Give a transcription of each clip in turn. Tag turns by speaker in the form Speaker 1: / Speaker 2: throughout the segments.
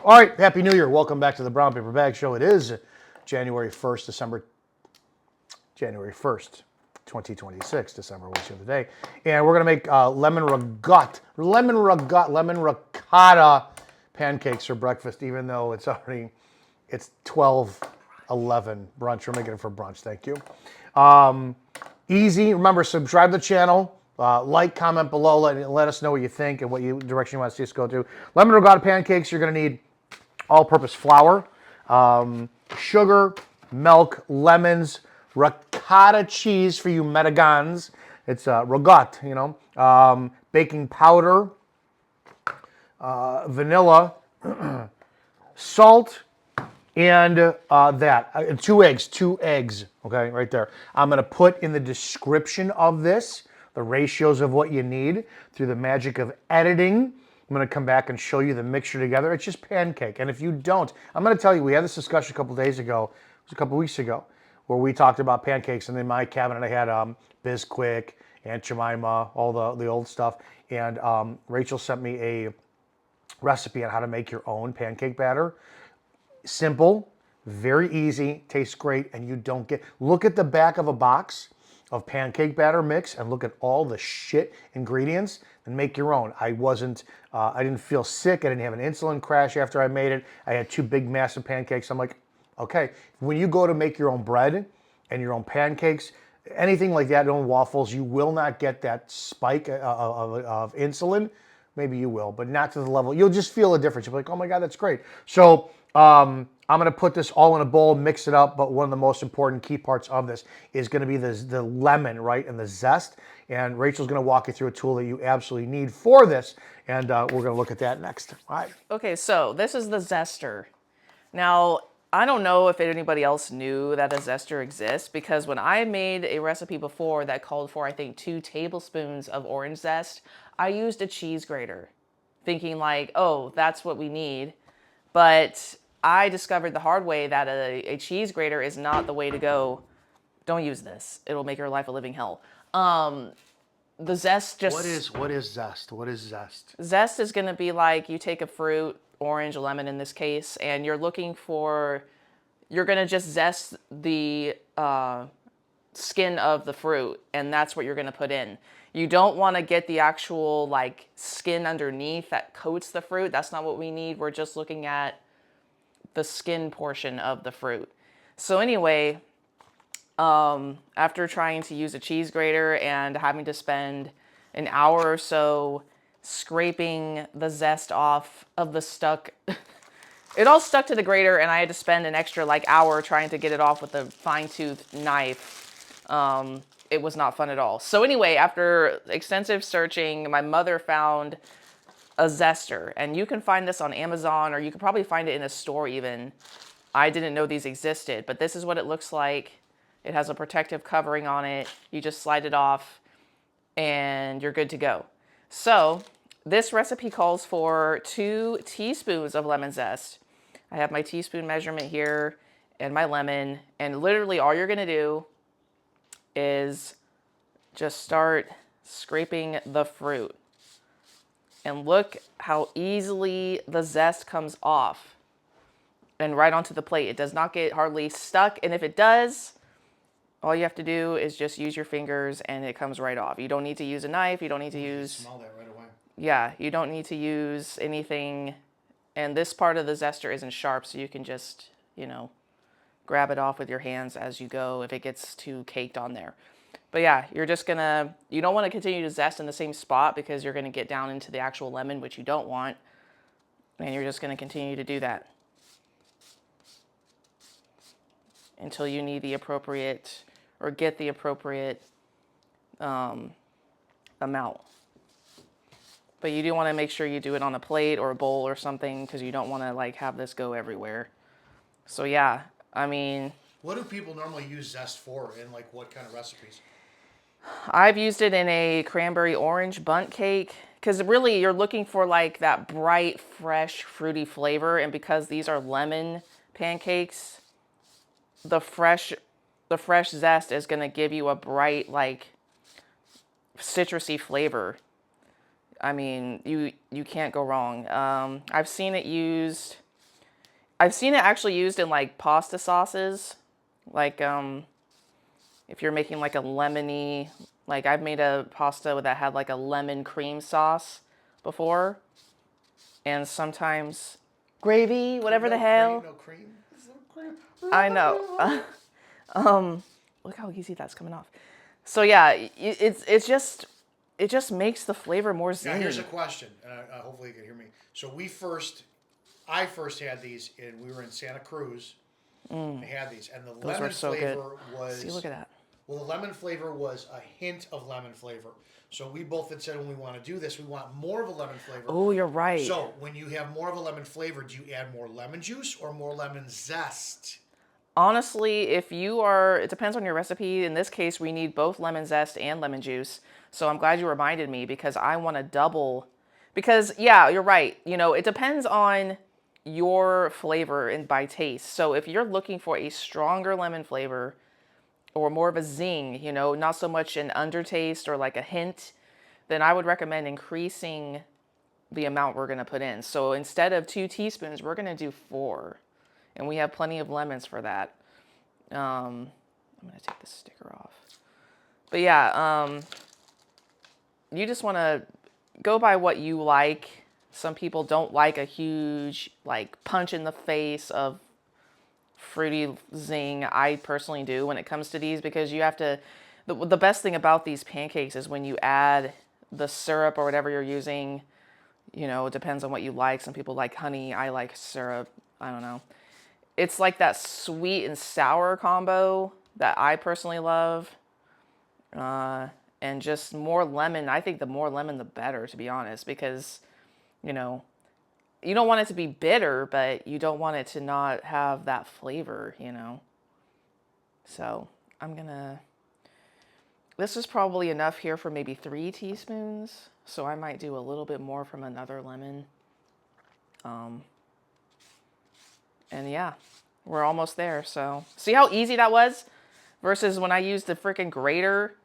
Speaker 1: All right, Happy New Year. Welcome back to the Brown Paper Bag Show. It is January 1st, January 1st, 2026, December was the other day. And we're going to make lemon ricotta pancakes for breakfast, even though it's 12:11 brunch. We're making it for brunch, thank you. Easy. Remember, subscribe to the channel. Like, comment below, let us know what you think and what direction you want to see us go to. Lemon ricotta pancakes, you're going to need all-purpose flour, sugar, milk, lemons, ricotta cheese for you Metagons. It's ricotta, baking powder, vanilla, salt, and two eggs, okay, right there. I'm going to put in the description of this the ratios of what you need through the magic of editing. I'm going to come back and show you the mixture together. It's just pancake. And if you don't, I'm going to tell you, we had this discussion a couple days ago, it was a couple weeks ago, where we talked about pancakes. And in my cabinet, I had Bisquick, Aunt Jemima, all the old stuff. And Rachel sent me a recipe on how to make your own pancake batter. Simple, very easy, tastes great, and you don't get... Look at the back of a box of pancake batter mix and look at all the shit ingredients and make your own. I didn't feel sick. I didn't have an insulin crash after I made it. I had two big massive pancakes. I'm like, okay, when you go to make your own bread and your own pancakes, anything like that, your own waffles, you will not get that spike of insulin. Maybe you will, but not to the level. You'll just feel a difference. You'll be like, oh my God, that's great. So I'm going to put this all in a bowl, mix it up, but one of the most important key parts of this is going to be the lemon, right, and the zest. And Rachel's going to walk you through a tool that you absolutely need for this, and we're going to look at that next. All right.
Speaker 2: Okay, so this is the zester. Now, I don't know if anybody else knew that a zester exists, because when I made a recipe before that called for, I think, 2 tablespoons of orange zest, I used a cheese grater, thinking like, oh, that's what we need. But I discovered the hard way that a cheese grater is not the way to go. Don't use this. It'll make your life a living hell. The zest just...
Speaker 1: What is zest? What is zest?
Speaker 2: Zest is going to be like you take a fruit, orange, lemon in this case, and you're going to just zest the skin of the fruit, and that's what you're going to put in. You don't want to get the actual like skin underneath that coats the fruit. That's not what we need. We're just looking at the skin portion of the fruit. So anyway, after trying to use a cheese grater and having to spend an hour or so scraping the zest off of the stuck, it all stuck to the grater, and I had to spend an extra like hour trying to get it off with a fine-tooth knife. It was not fun at all. So anyway, after extensive searching, my mother found a zester, and you can find this on Amazon, or you can probably find it in a store even. I didn't know these existed, but this is what it looks like. It has a protective covering on it. You just slide it off and you're good to go. So this recipe calls for 2 teaspoons of lemon zest. I have my teaspoon measurement here and my lemon, and literally all you're gonna do is just start scraping the fruit. And look how easily the zest comes off and right onto the plate. It does not get hardly stuck, and if it does, all you have to do is just use your fingers and it comes right off. You don't need to use a knife. You don't need to use...
Speaker 1: Smell that right away.
Speaker 2: Yeah, you don't need to use anything. And this part of the zester isn't sharp, so you can just, grab it off with your hands as you go if it gets too caked on there. But yeah, you don't want to continue to zest in the same spot because you're going to get down into the actual lemon, which you don't want. And you're just going to continue to do that until you need the appropriate, or get the appropriate amount. But you do want to make sure you do it on a plate or a bowl or something, because you don't want to like have this go everywhere. So yeah, I mean...
Speaker 1: What do people normally use zest for, and like what kind of recipes?
Speaker 2: I've used it in a cranberry orange bundt cake, because really you're looking for like that bright, fresh, fruity flavor. And because these are lemon pancakes, the fresh zest is going to give you a bright, like, citrusy flavor. I mean, you can't go wrong. I've seen it used I've seen it actually used in like pasta sauces. Like if you're making like a lemony, like I've made a pasta that had like a lemon cream sauce before. And sometimes gravy, whatever the hell.
Speaker 1: No cream.
Speaker 2: I know. Look how easy that's coming off. So yeah, it just makes the flavor more zingy.
Speaker 1: Now here's a question, and hopefully you can hear me. So I first had these, and we were in Santa Cruz. I had these, and the
Speaker 2: Those
Speaker 1: lemon
Speaker 2: are so
Speaker 1: flavor
Speaker 2: good.
Speaker 1: was.
Speaker 2: See, look at that.
Speaker 1: Well, the lemon flavor was a hint of lemon flavor. So we both had said when we want to do this, we want more of a lemon flavor.
Speaker 2: Oh, you're right.
Speaker 1: So when you have more of a lemon flavor, do you add more lemon juice or more lemon zest?
Speaker 2: Honestly, it depends on your recipe. In this case, we need both lemon zest and lemon juice. So I'm glad you reminded me because I want to double. Because yeah, you're right. You know, it depends on your flavor and by taste. So if you're looking for a stronger lemon flavor or more of a zing, you know, not so much an undertaste or like a hint, then I would recommend increasing the amount we're going to put in. So instead of 2 teaspoons, we're going to do 4. And we have plenty of lemons for that. I'm going to take the sticker off. But yeah, you just want to go by what you like. Some people don't like a huge, like, punch in the face of fruity zing. I personally do when it comes to these because you have to... The best thing about these pancakes is when you add the syrup or whatever you're using, you know, it depends on what you like. Some people like honey. I like syrup. I don't know. It's like that sweet and sour combo that I personally love. And just more lemon. I think the more lemon, the better, to be honest, because, you know, you don't want it to be bitter, but you don't want it to not have that flavor, you know. So this is probably enough here for maybe 3 teaspoons. So I might do a little bit more from another lemon. And yeah, we're almost there. So see how easy that was versus when I used the freaking grater.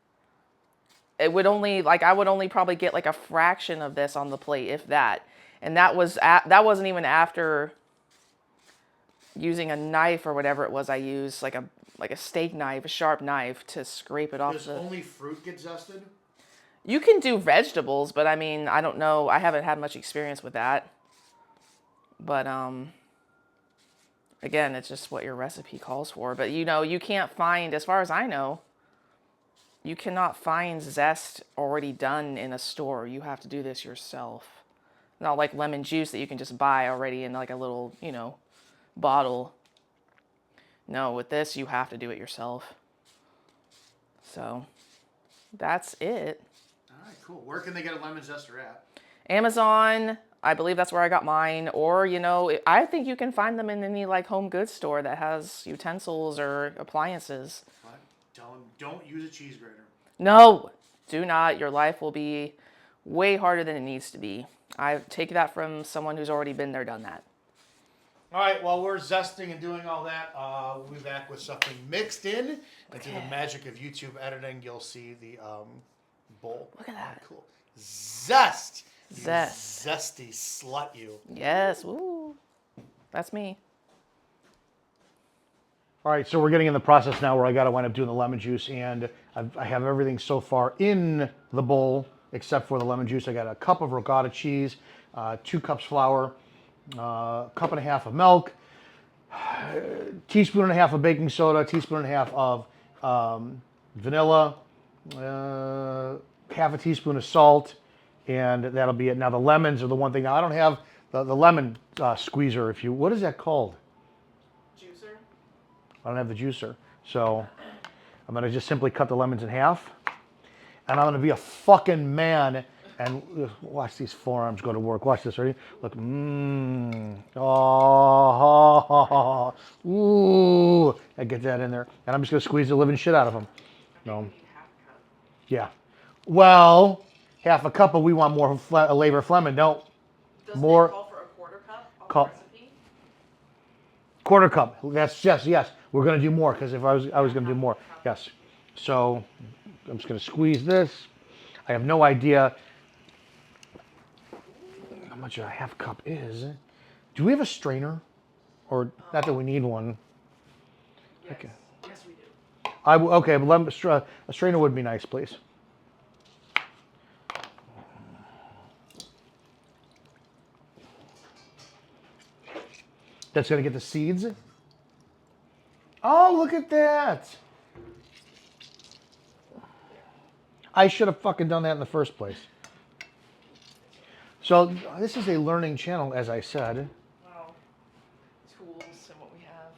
Speaker 2: It would only, like, I would only probably get like a fraction of this on the plate, if that. And that wasn't even after using a knife or whatever it was I used, like a steak knife, a sharp knife to scrape it off.
Speaker 1: Does only fruit get zested?
Speaker 2: You can do vegetables, but I mean, I don't know. I haven't had much experience with that. But again, it's just what your recipe calls for. But you know, you can't find, as far as I know, you cannot find zest already done in a store. You have to do this yourself. Not like lemon juice that you can just buy already in like a little, you know, bottle. No, with this, you have to do it yourself. So that's it.
Speaker 1: All right, cool. Where can they get a lemon zester at?
Speaker 2: Amazon. I believe that's where I got mine. Or, you know, I think you can find them in any like home goods store that has utensils or appliances.
Speaker 1: What? Tell them don't use a cheese grater.
Speaker 2: No, do not. Your life will be way harder than it needs to be. I take that from someone who's already been there, done that.
Speaker 1: All right, while we're zesting and doing all that, we'll be back with something mixed in. And through the magic of YouTube editing, you'll see the bowl.
Speaker 2: Look at that.
Speaker 1: Cool. Zest.
Speaker 2: Zest.
Speaker 1: You zesty slut, you.
Speaker 2: Yes. Woo. That's me.
Speaker 1: All right, so we're getting in the process now where I got to wind up doing the lemon juice, and I have everything so far in the bowl except for the lemon juice. I got a cup of ricotta cheese, 2 cups flour, a cup and a half of milk, teaspoon and a half of baking soda, teaspoon and a half of vanilla, half a teaspoon of salt, and that'll be it. Now the lemons are the one thing. Now I don't have the lemon squeezer. What is that called?
Speaker 2: Juicer.
Speaker 1: I don't have the juicer, so I'm gonna just simply cut the lemons in half, and I'm gonna be a fucking man and watch these forearms go to work. Watch this, ready? Look, oh, ooh, I get that in there, and I'm just gonna squeeze the living shit out of them. No, yeah, well, half a cup, but we want more flavor Fleming. Don't more.
Speaker 2: It call for a quarter cup on
Speaker 1: the recipe? Quarter cup. That's yes. We're gonna do more because if I was gonna do more. Yes. So I'm just gonna squeeze this. I have no idea how much a half cup is. Do we have a strainer? Or not that we need one.
Speaker 2: Yes.
Speaker 1: Okay.
Speaker 2: Yes, we do.
Speaker 1: Okay, but a strainer would be nice, please. That's going to get the seeds. Oh, look at that. I should have fucking done that in the first place. So this is a learning channel, as I said.
Speaker 2: Wow. Tools and what we have.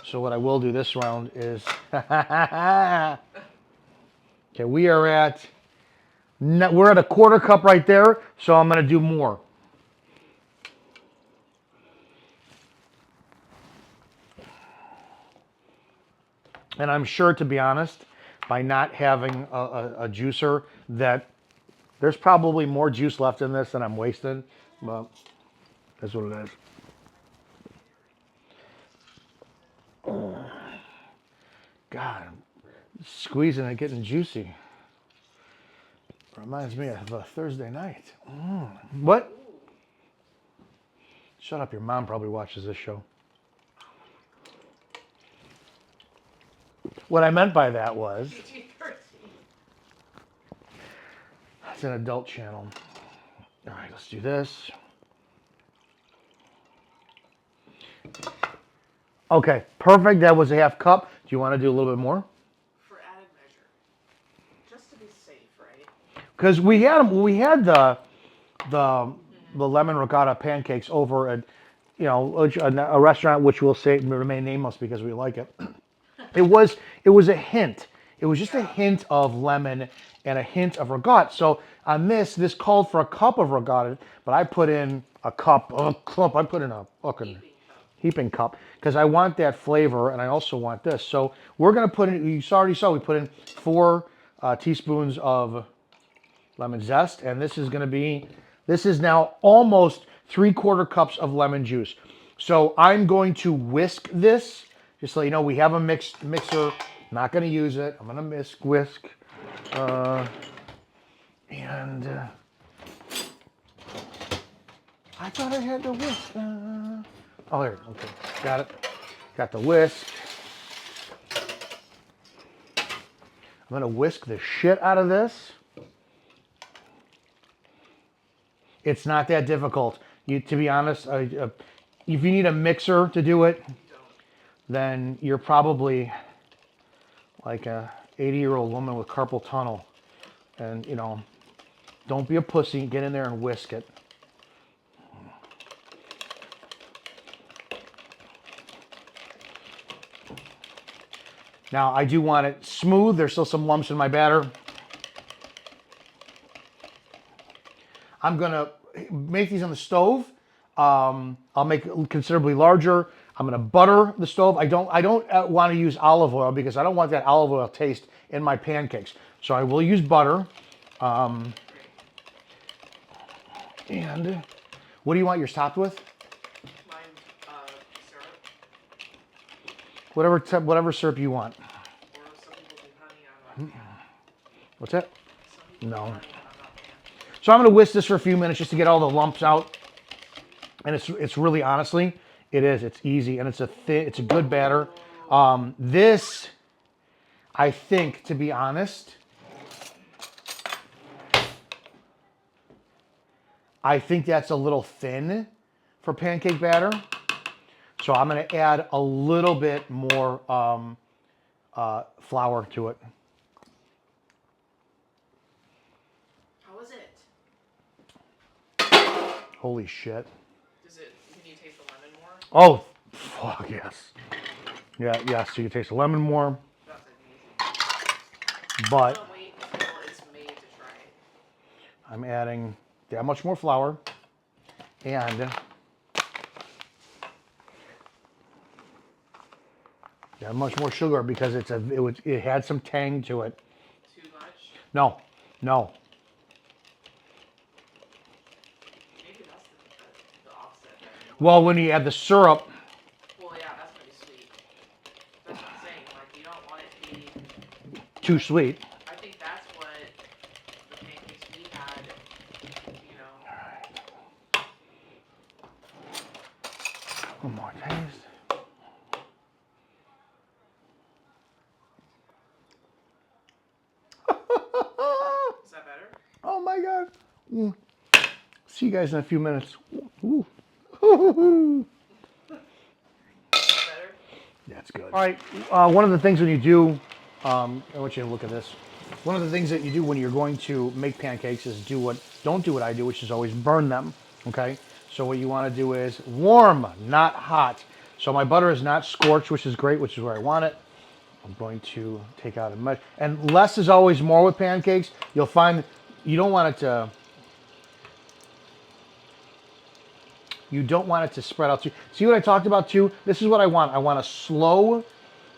Speaker 1: So what I will do this round is, okay, we're at a quarter cup right there, so I'm going to do more. And I'm sure, to be honest, by not having a juicer, that there's probably more juice left in this than I'm wasting, but that's what it is. God, squeezing and getting juicy. Reminds me of a Thursday night. What? Shut up, your mom probably watches this show. What I meant by that was, it's an adult channel. All right, let's do this. Okay, perfect. That was a half cup. Do you want to do a little bit more?
Speaker 2: For added measure. Just to be safe, right?
Speaker 1: Because we had the lemon ricotta pancakes over at, a restaurant which we'll say remain nameless because we like it. It was a hint. It was just a hint of lemon and a hint of ricotta. So on this called for a cup of ricotta, but I put in a cup. I put in a fucking heaping cup because I want that flavor and I also want this. So we're gonna put in. You already saw we put in 4 teaspoons of lemon zest, and this is now almost 3/4 cups of lemon juice. So I'm going to whisk this. Just so you know, we have a mixer. Not going to use it. I'm going to whisk. And I thought I had the whisk. Oh, there. Okay. Got it. Got the whisk. I'm going to whisk the shit out of this. It's not that difficult. To be honest, if you need a mixer to do it, then you're probably like a 80-year-old woman with carpal tunnel. And, don't be a pussy. Get in there and whisk it. Now, I do want it smooth. There's still some lumps in my batter. I'm going to make these on the stove. I'll make it considerably larger. I'm going to butter the stove. I don't want to use olive oil because I don't want that olive oil taste in my pancakes. So I will use butter. And what do you want yours topped with?
Speaker 2: Mine, syrup.
Speaker 1: Whatever syrup you want.
Speaker 2: Or some people do honey. I'm not a fan.
Speaker 1: What's that?
Speaker 2: Some people do
Speaker 1: No.
Speaker 2: honey, and I'm not a fan.
Speaker 1: So I'm going to whisk this for a few minutes just to get all the lumps out. And it's really, honestly, it's easy and it's a good batter. This, I think, to be honest, I think that's a little thin for pancake batter. So I'm going to add a little bit more flour to it.
Speaker 2: How is it?
Speaker 1: Holy shit.
Speaker 2: Can you taste the lemon more?
Speaker 1: Oh, fuck, yes. Yeah, yes, so you can taste the lemon more.
Speaker 2: That's amazing.
Speaker 1: But
Speaker 2: I'm gonna wait until it's made to try it.
Speaker 1: I'm adding that much more flour and that much more sugar because it had some tang to it.
Speaker 2: Too much?
Speaker 1: No.
Speaker 2: Maybe that's the opposite.
Speaker 1: Well, when you add the syrup,
Speaker 2: Well, yeah, that's gonna be sweet. That's what I'm saying. Like, you don't want it to be.
Speaker 1: too sweet.
Speaker 2: I think that's what the pancakes we had,
Speaker 1: All One more taste.
Speaker 2: Is that better?
Speaker 1: Oh my God. See you guys in a few minutes. Ooh.
Speaker 2: Better?
Speaker 1: That's good. All right, one of the things when you do, I want you to look at this. One of the things that you do when you're going to make pancakes is don't do what I do, which is always burn them, okay? So what you want to do is warm, not hot. So my butter is not scorched, which is great, which is where I want it. I'm going to take out a much, and less is always more with pancakes. You'll find you don't want it to, you don't want it to spread out too. See what I talked about too? This is what I want. I want a slow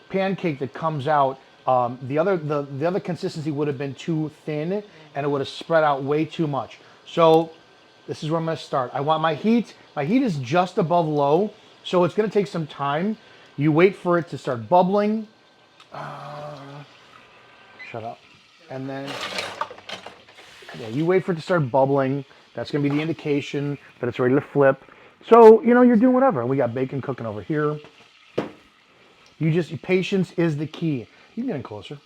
Speaker 1: pancake that comes out. The other consistency would have been too thin, and it would have spread out way too much. So this is where I'm going to start. I want my heat. My heat is just above low, so it's going to take some time. You wait for it to start bubbling. Shut up. And then yeah, you wait for it to start bubbling. That's going to be the indication that it's ready to flip. So, you're doing whatever. We got bacon cooking over here. Patience is the key. You can get in closer.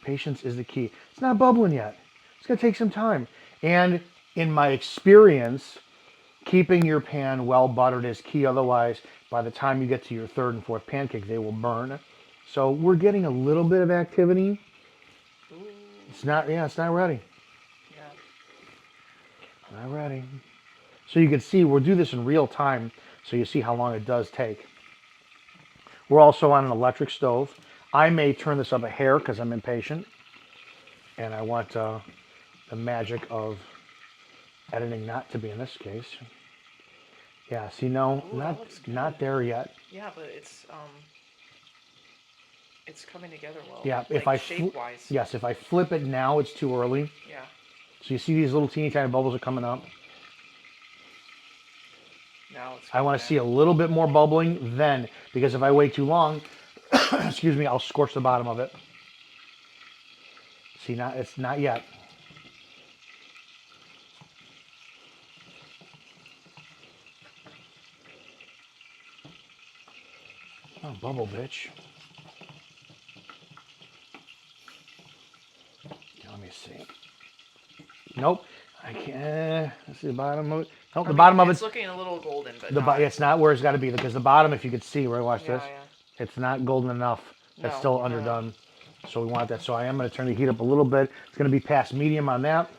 Speaker 1: Patience is the key. It's not bubbling yet. It's going to take some time. And in my experience, keeping your pan well buttered is key. Otherwise, by the time you get to your third and fourth pancake, they will burn. So we're getting a little bit of activity. It's not ready.
Speaker 2: Yeah.
Speaker 1: Not ready. So you can see we'll do this in real time so you see how long it does take. We're also on an electric stove. I may turn this up a hair because I'm impatient. And I want the magic of editing not to be in this case. Yeah, see, no, not there yet.
Speaker 2: Yeah, but it's coming together well.
Speaker 1: Yeah,
Speaker 2: like shape-wise.
Speaker 1: yes, if I flip it now, it's too early.
Speaker 2: Yeah.
Speaker 1: So you see these little teeny tiny bubbles are coming up.
Speaker 2: Now it's.
Speaker 1: I want to see a little bit more bubbling then, because if I wait too long, excuse me, I'll scorch the bottom of it. See, it's not yet. Oh, bubble, bitch. Let me see. Nope. I can't. Let's see the bottom of it. Nope, the bottom of
Speaker 2: it's looking a little golden, but
Speaker 1: it's not where it's got to be, because the bottom, if you could see, right, watch this.
Speaker 2: Yeah.
Speaker 1: It's not golden enough. It's
Speaker 2: No,
Speaker 1: still underdone. So we want that. So I am going to turn the heat up a little bit. It's going to be past medium on that.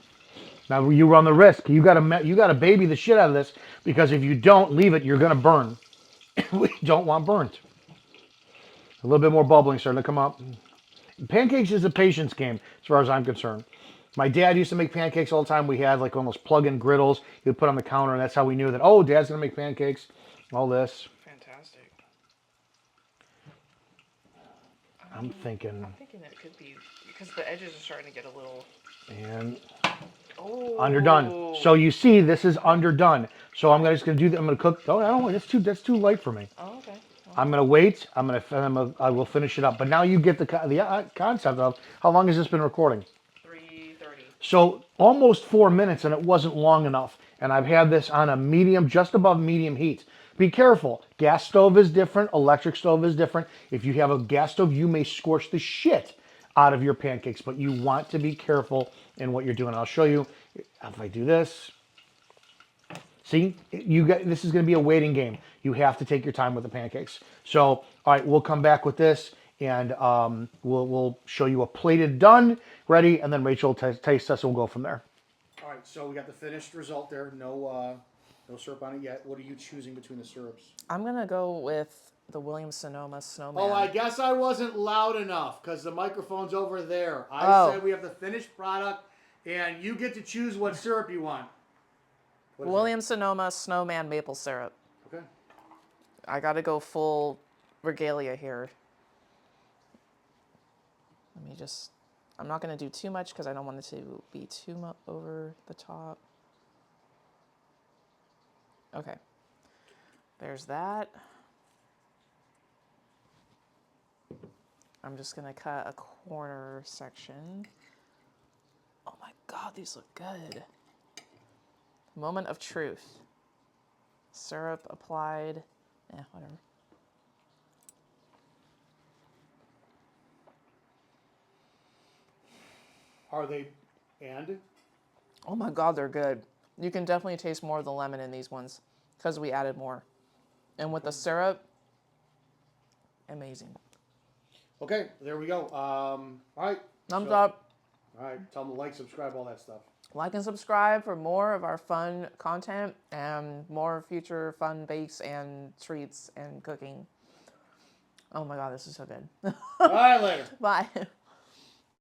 Speaker 1: Now you run the risk. You got to baby the shit out of this, because if you don't leave it, you're going to burn. We don't want burnt. A little bit more bubbling starting to come up. Pancakes is a patience game, as far as I'm concerned. My dad used to make pancakes all the time. We had like almost plug-in griddles he would put on the counter, and that's how we knew that, oh, Dad's going to make pancakes. All this.
Speaker 2: Fantastic.
Speaker 1: I'm thinking
Speaker 2: it could be, because the edges are starting to get a little.
Speaker 1: and underdone. So you see, this is underdone. So I'm just going to do that. I'm going to cook. Oh, I don't want. That's too light for me.
Speaker 2: Oh, okay.
Speaker 1: I'm going to wait. I will finish it up. But now you get the concept of how long has this been recording?
Speaker 2: 3:30.
Speaker 1: So almost 4 minutes, and it wasn't long enough. And I've had this on a medium, just above medium heat. Be careful. Gas stove is different. Electric stove is different. If you have a gas stove, you may scorch the shit out of your pancakes, but you want to be careful in what you're doing. I'll show you if I do this. See, this is going to be a waiting game. You have to take your time with the pancakes. So, all right, we'll come back with this, and we'll show you a plated done, ready, and then Rachel will taste test, and we'll go from there. All right, so we got the finished result there. No syrup on it yet. What are you choosing between the syrups?
Speaker 2: I'm gonna go with the Williams-Sonoma Snowman.
Speaker 1: Oh, I guess I wasn't loud enough because the microphone's over there. I said we have the finished product, and you get to choose what syrup you want.
Speaker 2: Williams-Sonoma Snowman maple syrup.
Speaker 1: Okay.
Speaker 2: I gotta go full regalia here. I'm not gonna do too much because I don't want it to be too much over the top. Okay. There's that. I'm just gonna cut a corner section. Oh my God, these look good. Moment of truth. Syrup applied. Yeah, whatever.
Speaker 1: Are they, and?
Speaker 2: Oh my God, they're good. You can definitely taste more of the lemon in these ones because we added more. And with the syrup, amazing.
Speaker 1: Okay, there we go. All right.
Speaker 2: Thumbs up.
Speaker 1: All right, tell them to like, subscribe, all that stuff.
Speaker 2: Like and subscribe for more of our fun content and more future fun bakes and treats and cooking. Oh my God, this is so good.
Speaker 1: All right, later.
Speaker 2: Bye.